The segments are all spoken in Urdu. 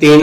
3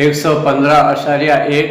115.1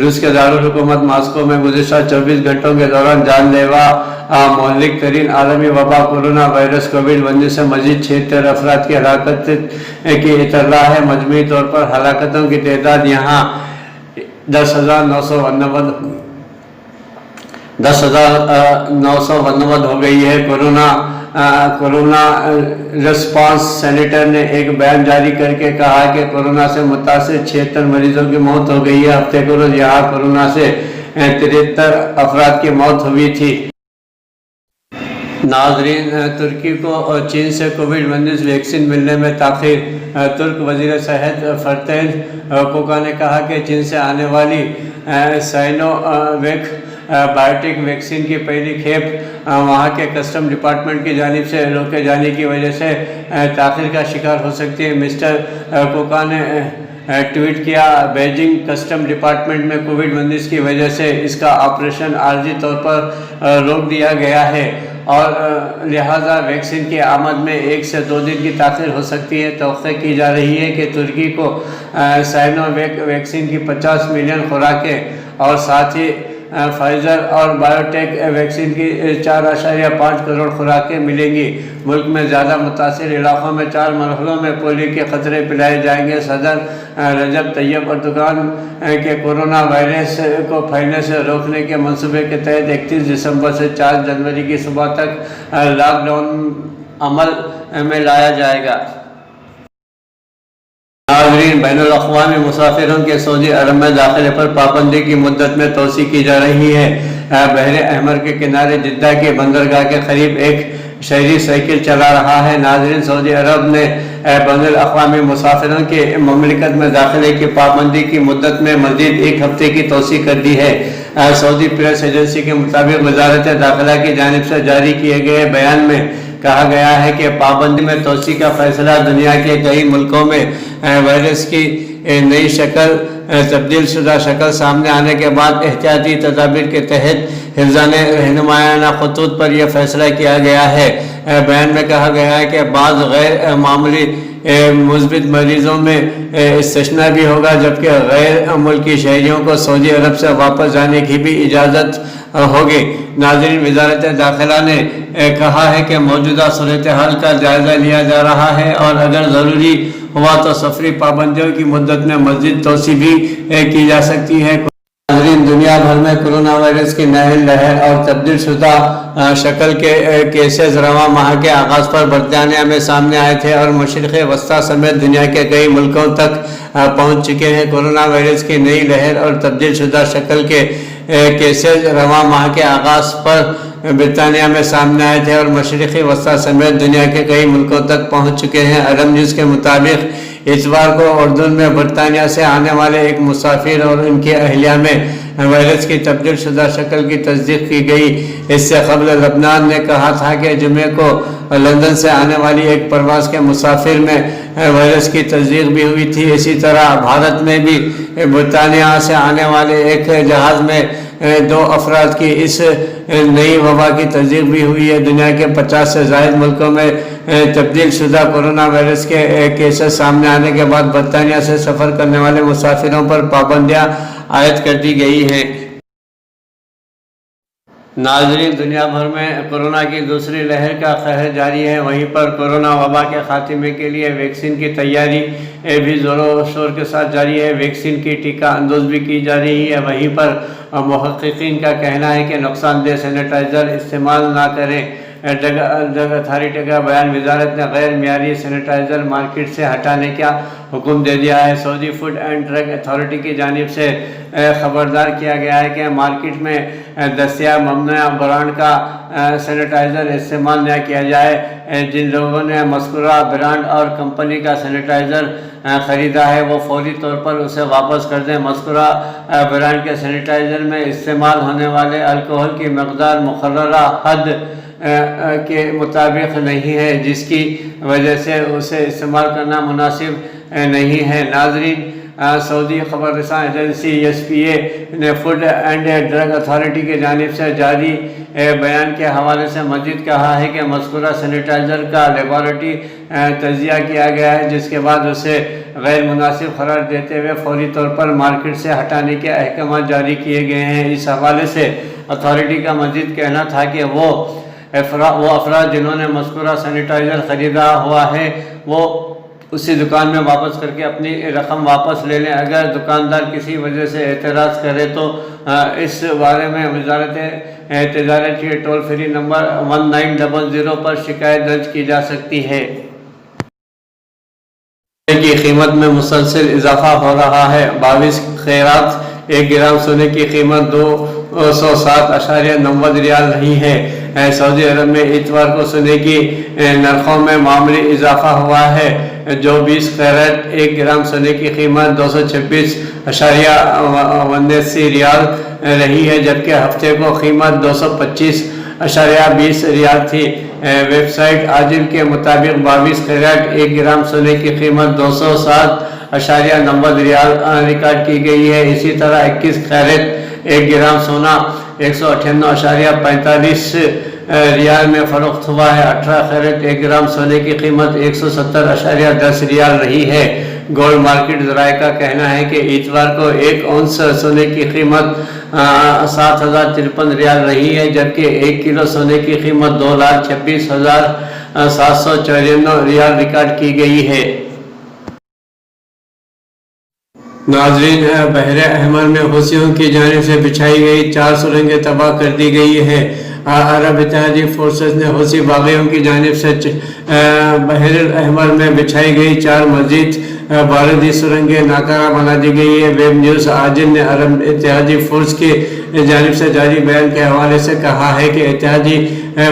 روس کے دارالحکومت ماسکو میں گزشتہ 24 گھنٹوں کے دوران جان لیوا مہلک ترین عالمی وبا کورونا وائرس کووڈ-19 سے مزید 76 افراد کی ہلاکت کی اطلاع ہے۔ مجموعی طور پر ہلاکتوں کی تعداد یہاں 10,999 ہو گئی ہے۔ کورونا ریسپانس سینیٹر نے ایک بیان جاری کر کے کہا کہ کورونا سے متاثر 76 مریضوں کی موت ہو گئی ہے۔ ہفتے کے روز یہاں کورونا سے 73 افراد کی موت ہوئی تھی۔ ناظرین، ترکی کو چین سے کووڈ-19 ویکسین ملنے میں تاخیر۔ ترک وزیر صحت فتح کوکا نے کہا کہ چین سے آنے والی سائنو ویک بایوٹیک ویکسین کی پہلی کھیپ وہاں کے کسٹم ڈپارٹمنٹ کی جانب سے روکے جانے کی وجہ سے تاخیر کا شکار ہو سکتی ہے۔ مسٹر کوکا نے ٹویٹ کیا، بیجنگ کسٹم ڈپارٹمنٹ میں کووڈ-19 کی وجہ سے اس کا آپریشن عارضی طور پر روک دیا گیا ہے اور لہٰذا ویکسین کی آمد میں 1 سے 2 دن کی تاخیر ہو سکتی ہے۔ توقع کی جا رہی ہے کہ ترکی کو سائنو ویک ویکسین کی 50 ملین خوراکیں اور ساتھ ہی فائزر اور بایوٹیک ویکسین کی 4.5 کروڑ خوراکیں ملیں گی۔ ملک میں زیادہ متاثر علاقوں میں 4 مرحلوں میں پولیو کے قطرے پلائے جائیں گے۔ صدر رجب طیب اردوغان کے کورونا وائرس کو پھیلنے سے روکنے کے منصوبے کے تحت 31 دسمبر سے 4 جنوری کی صبح تک لاک ڈاؤن عمل میں لایا جائے گا۔ ناظرین، بین الاقوامی مسافروں کے سعودی عرب میں داخلے پر پابندی کی مدت میں توسیع کی جا رہی ہے۔ بحر احمر کے کنارے جدہ کے بندرگاہ کے قریب ایک شہری سائیکل چلا رہا ہے۔ ناظرین، سعودی عرب نے بین الاقوامی مسافروں کے مملکت میں داخلے کی پابندی کی مدت میں مزید 1 ہفتے کی توسیع کر دی ہے۔ سعودی پریس ایجنسی کے مطابق وزارت داخلہ کی جانب سے جاری کیے گئے بیان میں کہا گیا ہے کہ پابندی میں توسیع کا فیصلہ دنیا کے کئی ملکوں میں وائرس کی نئی تبدیل شدہ شکل سامنے آنے کے بعد احتیاطی تدابیر کے تحت حفظان رہنمایانہ خطوط پر یہ فیصلہ کیا گیا ہے۔ بیان میں کہا گیا ہے کہ بعض غیر معمولی مثبت مریضوں میں استثناء بھی ہوگا، جبکہ غیر ملکی شہریوں کو سعودی عرب سے واپس جانے کی بھی اجازت ہوگی۔ ناظرین، وزارت داخلہ نے کہا ہے کہ موجودہ صورتحال کا جائزہ لیا جا رہا ہے اور اگر ضروری ہوا تو سفری پابندیوں کی مدت میں مزید توسیع بھی کی جا سکتی ہے۔ ناظرین، دنیا بھر میں کورونا وائرس کی نئی لہر اور تبدیل شدہ شکل کے کیسز رواں ماہ کے آغاز پر برطانیہ میں سامنے آئے تھے اور مشرق وسطیٰ سمیت دنیا کے کئی ملکوں تک پہنچ چکے ہیں۔ کورونا وائرس کی نئی لہر اور تبدیل شدہ شکل کے کیسز رواں ماہ کے آغاز پر برطانیہ میں سامنے آئے تھے اور مشرقی وسطیٰ سمیت دنیا کے کئی ملکوں تک پہنچ چکے ہیں۔ عرب نیوز کے مطابق اتوار کو اردن میں برطانیہ سے آنے والے ایک مسافر اور ان کی اہلیہ میں وائرس کی تبدیل شدہ شکل کی تصدیق کی گئی۔ اس سے قبل لبنان نے کہا تھا کہ جمعے کو لندن سے آنے والی ایک پرواز کے مسافر میں وائرس کی تصدیق بھی ہوئی تھی۔ اسی طرح بھارت میں بھی برطانیہ سے آنے والے ایک جہاز میں 2 افراد کی اس نئی وبا کی تصدیق بھی ہوئی ہے۔ دنیا کے 50 سے زائد ملکوں میں تبدیل شدہ کورونا وائرس کے کیسز سامنے آنے کے بعد برطانیہ سے سفر کرنے والے مسافروں پر پابندیاں عائد کر دی گئی ہیں۔ ناظرین، دنیا بھر میں کورونا کی دوسری لہر کا قہر جاری ہے۔ وہیں پر کورونا وبا کے خاتمے کے لیے ویکسین کی تیاری بھی زور و شور کے ساتھ جاری ہے۔ ویکسین کی ٹیکہ اندوز بھی کی جا رہی ہے۔ وہیں پر محققین کا کہنا ہے کہ نقصان دہ سینیٹائزر استعمال نہ کریں۔ ڈرگ اتھارٹی کا بیان، وزارت نے غیر معیاری سینیٹائزر مارکیٹ سے ہٹانے کا حکم دے دیا ہے۔ سعودی فوڈ اینڈ ڈرگ اتھارٹی کی جانب سے خبردار کیا گیا ہے کہ مارکیٹ میں دستیاب ممنوعہ برانڈ کا سینیٹائزر استعمال نہ کیا جائے۔ جن لوگوں نے مذکورہ برانڈ اور کمپنی کا سینیٹائزر خریدا ہے وہ فوری طور پر اسے واپس کر دیں۔ مذکورہ برانڈ کے سینیٹائزر میں استعمال ہونے والے الکحل کی مقدار مقررہ حد کے مطابق نہیں ہے، جس کی وجہ سے اسے استعمال کرنا مناسب نہیں ہے۔ ناظرین، سعودی خبر رساں ایجنسی SPA نے فوڈ اینڈ ڈرگ اتھارٹی کی جانب سے جاری بیان کے حوالے سے مزید کہا ہے کہ مذکورہ سینیٹائزر کا لیبارٹری تجزیہ کیا گیا ہے، جس کے بعد اسے غیر مناسب قرار دیتے ہوئے فوری طور پر مارکیٹ سے ہٹانے کے احکامات جاری کیے گئے ہیں۔ اس حوالے سے اتھارٹی کا مزید کہنا تھا کہ وہ افراد جنہوں نے مذکورہ سینیٹائزر خریدا ہوا ہے وہ اسی دکان میں واپس کر کے اپنی رقم واپس لے لیں۔ اگر دکاندار کسی وجہ سے اعتراض کرے تو اس بارے میں وزارت تجارت کے ٹول فری نمبر 1900 پر شکایت درج کی جا سکتی ہے۔ سونے کی قیمت میں مسلسل اضافہ ہو رہا ہے۔ 22 کیرات 1 گرام سونے کی قیمت 207.90 ریال رہی ہے۔ سعودی عرب میں اتوار کو سونے کی نرخوں میں معمولی اضافہ ہوا ہے، جو 20 کیرٹ 1 گرام سونے کی قیمت 226.89 ریال رہی ہے، جبکہ ہفتے کو قیمت 225.20 ریال تھی۔ ویب سائٹ عاجل کے مطابق 22 کیرٹ 1 گرام سونے کی قیمت 207.90 ریال ریکارڈ کی گئی ہے۔ اسی طرح 21 کیرٹ 1 گرام سونا 158.45 ریال میں فروخت ہوا ہے۔ 18 کیرٹ 1 گرام سونے کی قیمت 170.10 ریال رہی ہے۔ گولڈ مارکیٹ ذرائع کا کہنا ہے کہ اتوار کو 1 اونس سونے کی قیمت 7,053 ریال رہی ہے، جبکہ 1 کلو سونے کی قیمت 2,26,794 ریال ریکارڈ کی گئی ہے۔ ناظرین، بحر احمر میں حوثیوں کی جانب سے بچھائی گئی 4 سرنگیں تباہ کر دی گئی ہے۔ عرب اتحادی فورسز نے حوثی باغیوں کی جانب سے بحر الاحمر میں بچھائی گئی 4 مزید بارودی سرنگیں ناکارہ بنا دی گئی ہے۔ ویب نیوز عاجل نے عرب اتحادی فورس کی جانب سے جاری بیان کے حوالے سے کہا ہے کہ اتحادی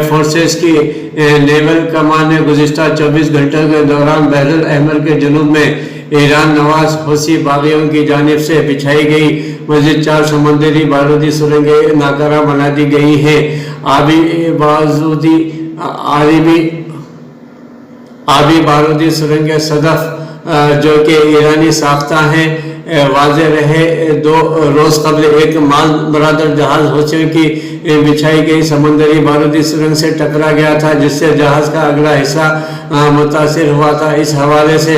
فورسز کی نیول کمان نے گزشتہ 24 گھنٹوں کے دوران بحر الاحمر کے جنوب میں ایران نواز حوثی باغیوں کی جانب سے بچھائی گئی مزید 4 سمندری بارودی سرنگیں ناکارہ بنا دی گئی ہیں۔ آبی بارودی سرنگیں صدف جو کہ ایرانی ساختہ ہیں، واضح رہے 2 روز قبل ایک مال برادر جہاز حوثیوں کی بچھائی گئی سمندری بارودی سرنگ سے ٹکرا گیا تھا، جس سے جہاز کا اگلا حصہ متاثر ہوا تھا۔ اس حوالے سے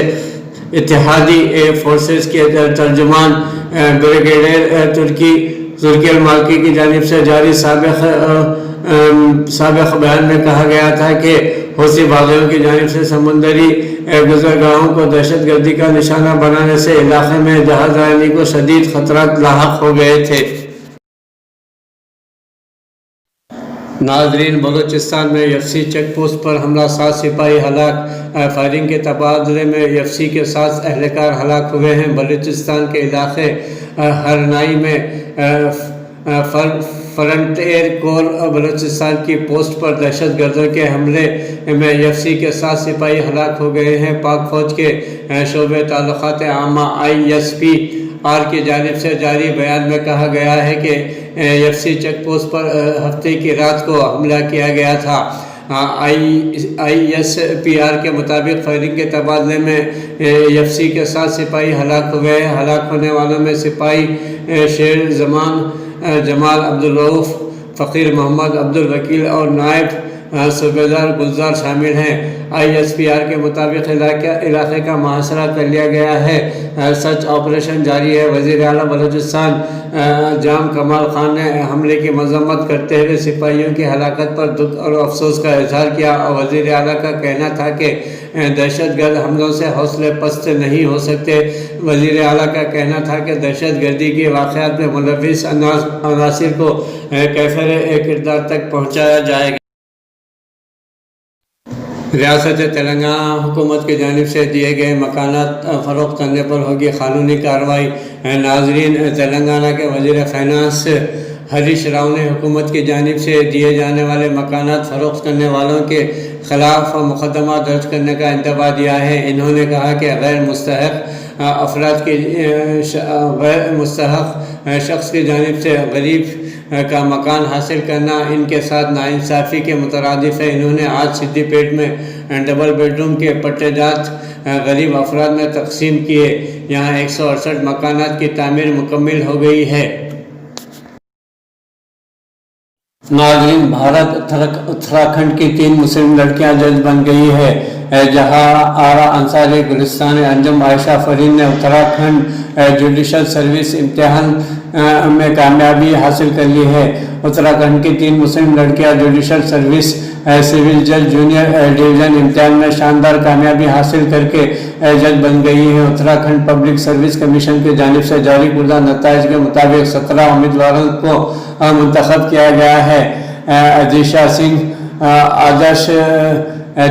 اتحادی فورسز کے ترجمان بریگیڈیئر ترکی المالکی کی جانب سے جاری سابق بیان میں کہا گیا تھا کہ حوثی باغیوں کی جانب سے سمندری گزرگاہوں کو دہشت گردی کا نشانہ بنانے سے علاقے میں جہاز رانی کو شدید خطرات لاحق ہو گئے تھے۔ ناظرین، بلوچستان میں FC چیک پوسٹ پر حملہ، 7 سپاہی ہلاک۔ فائرنگ کے تبادلے میں FC کے 7 اہلکار ہلاک ہوئے ہیں۔ بلوچستان کے علاقے ہرنائی میں فرنٹیئر کور بلوچستان کی پوسٹ پر دہشت گردوں کے حملے میں FC کے 7 سپاہی ہلاک ہو گئے ہیں۔ پاک فوج کے شعبہ تعلقات عامہ ISPR کی جانب سے جاری بیان میں کہا گیا ہے کہ FC چیک پوسٹ پر ہفتے کی رات کو حملہ کیا گیا تھا۔ ISPR کے مطابق فائرنگ کے تبادلے میں FC کے 7 سپاہی ہلاک ہوئے ہیں۔ ہلاک ہونے والوں میں سپاہی شیر زمان جمال عبدالرؤف، فقیر محمد عبدالوکیل اور نائب صوبیدار گلزار شامل ہیں۔ ISPR کے مطابق علاقے کا محاصرہ کر لیا گیا ہے۔ سرچ آپریشن جاری ہے۔ وزیر اعلیٰ بلوچستان جام کمال خان نے حملے کی مذمت کرتے ہوئے سپاہیوں کی ہلاکت پر دکھ اور افسوس کا اظہار کیا اور وزیر اعلیٰ کا کہنا تھا کہ دہشت گرد حملوں سے حوصلے پست نہیں ہو سکتے۔ وزیر اعلیٰ کا کہنا تھا کہ دہشت گردی کے واقعات میں ملوث عناصر کو کیفر کردار تک پہنچایا جائے گا۔ ریاست تلنگانہ حکومت کی جانب سے دیے گئے مکانات فروخت کرنے پر ہوگی قانونی کارروائی۔ ناظرین، تلنگانہ کے وزیر فائنانس ہریش راؤ نے حکومت کی جانب سے دیے جانے والے مکانات فروخت کرنے والوں کے خلاف مقدمہ درج کرنے کا انتباہ دیا ہے۔ انہوں نے کہا کہ غیر مستحق افراد کی غیر مستحق شخص کی جانب سے غریب کا مکان حاصل کرنا ان کے ساتھ ناانصافی کے مترادف ہے۔ انہوں نے آج سدی پیٹ میں ڈبل بیڈروم کے پٹے جات غریب افراد میں تقسیم کیے۔ یہاں 168 مکانات کی تعمیر مکمل ہو گئی ہے۔ ناظرین، بھارت اتراکھنڈ کی 3 مسلم لڑکیاں جج بن گئی ہے۔ جہاں آرا انصاری گلستان انجم عائشہ فرین نے اتراکھنڈ جوڈیشل سروس امتحان میں کامیابی حاصل کر لی ہے۔ اتراکھنڈ کی 3 مسلم لڑکیاں جوڈیشل سروس سول جج جونیئر ڈویژن امتحان میں شاندار کامیابی حاصل کر کے جج بن گئی ہیں۔ اتراکھنڈ پبلک سروس کمیشن کی جانب سے جاری کردہ نتائج کے مطابق 17 امیدواروں کو منتخب کیا گیا ہے۔ ادیشا سنگھ، آدرش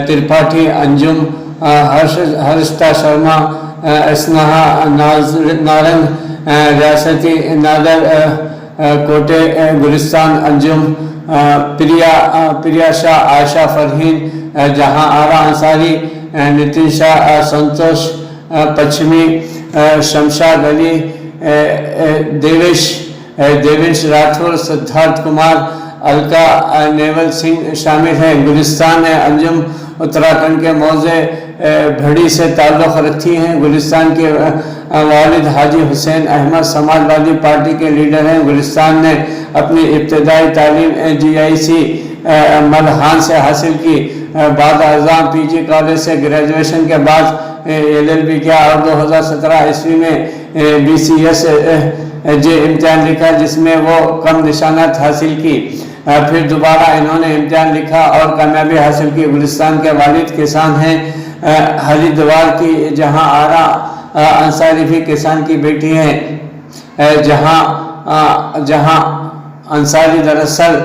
ترپاٹھی، انجم، ہرشتا شرما، اسنہا نارنگ، ریاستی نادر کوٹے گلستان انجم، پریا شاہ، عائشہ فرحین، جہاں آرا انصاری، نتیشا سنتوش، پچھمی شمشاد علی، دیوش راٹھور، سدھارتھ کمار، الکا نیول سنگھ شامل ہیں۔ گلستان انجم اتراکھنڈ کے موضع بھڑی سے تعلق رکھتی ہیں۔ گلستان کے والد حاجی حسین احمد سماجوادی پارٹی کے لیڈر ہیں۔ گلستان نے اپنی ابتدائی تعلیم GIC ملہان سے حاصل کی۔ بعد ازاں PG کالج سے گریجویشن کے بعد LLB کیا اور 2017 عیسوی میں BCS امتحان لکھا، جس میں وہ کم نشانات حاصل کی۔ پھر دوبارہ انہوں نے امتحان لکھا اور کامیابی حاصل کی۔ گلستان کے والد کسان ہیں، ہریدوار کی، جہاں آرا انصاری بھی کسان کی بیٹی ہیں۔ جہاں انصاری دراصل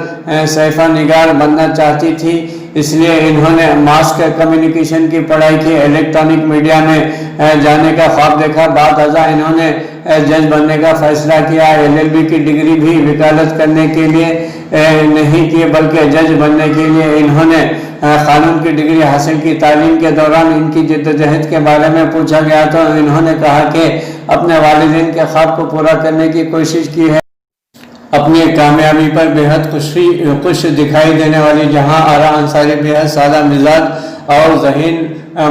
صحیفہ نگار بننا چاہتی تھی، اس لیے انہوں نے ماس کمیونیکیشن کی پڑھائی کی، الیکٹرانک میڈیا میں جانے کا خواب دیکھا۔ بعد ازاں انہوں نے جج بننے کا فیصلہ کیا۔ LLB کی ڈگری بھی وکالت کرنے کے لیے نہیں کی، بلکہ جج بننے کے لیے انہوں نے قانون کی ڈگری حاصل کی۔ تعلیم کے دوران ان کی جدوجہد کے بارے میں پوچھا گیا تو انہوں نے کہا کہ اپنے والدین کے خواب کو پورا کرنے کی کوشش کی ہے۔ اپنی کامیابی پر بہت خوش دکھائی دینے والی جہاں آرا انصاری بہت سادہ مزاج اور ذہین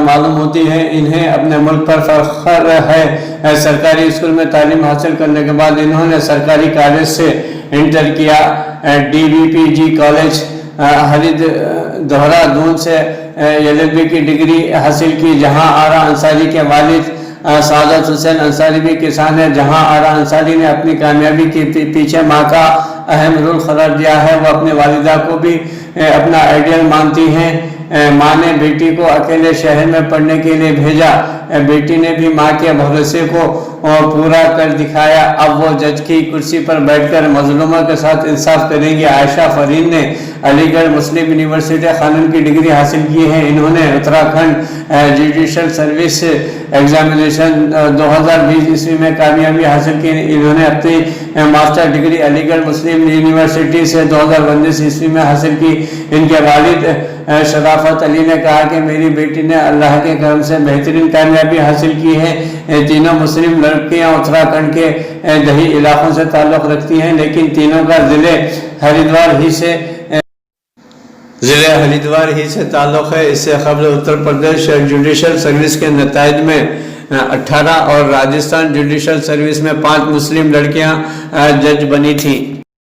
معلوم ہوتی ہے۔ انہیں اپنے ملک پر فخر ہے۔ سرکاری اسکول میں تعلیم حاصل کرنے کے بعد انہوں نے سرکاری کالج سے انٹر کیا۔ DVPG کالج دہرادون سے LLB کی ڈگری حاصل کی۔ جہاں آرا انصاری کے والد سعادت حسین انصاری بھی کسان ہے۔ جہاں آرا انصاری نے اپنی کامیابی کے پیچھے ماں کا اہم رول قرار دیا ہے۔ وہ اپنی والدہ کو بھی اپنا آئیڈیل مانتی ہیں۔ ماں نے بیٹی کو اکیلے شہر میں پڑھنے کے لیے بھیجا، بیٹی نے بھی ماں کے بھروسے کو پورا کر دکھایا۔ اب وہ جج کی کرسی پر بیٹھ کر مظلوموں کے ساتھ انصاف کریں گے۔ عائشہ فرین نے علی گڑھ مسلم یونیورسٹی قانون کی ڈگری حاصل کی ہے۔ انہوں نے اتراکھنڈ جوڈیشل سروس ایگزامینیشن 2020 عیسوی میں کامیابی حاصل کی۔ انہوں نے اپنی ماسٹر ڈگری علی گڑھ مسلم یونیورسٹی سے 2019 عیسوی میں حاصل کی۔ ان کے والد شرافت علی نے کہا کہ میری بیٹی نے اللہ کے کرم سے بہترین کامیابی حاصل کی ہے۔ تینوں مسلم لڑکیاں اتراکھنڈ کے دیہی علاقوں سے تعلق رکھتی ہیں، لیکن تینوں کا ضلع ہریدوار ہی سے تعلق ہے۔ اس سے قبل اتر پردیش جوڈیشل سروس کے نتائج میں 18 اور راجستھان جوڈیشل سروس میں 5 مسلم لڑکیاں جج بنی تھیں۔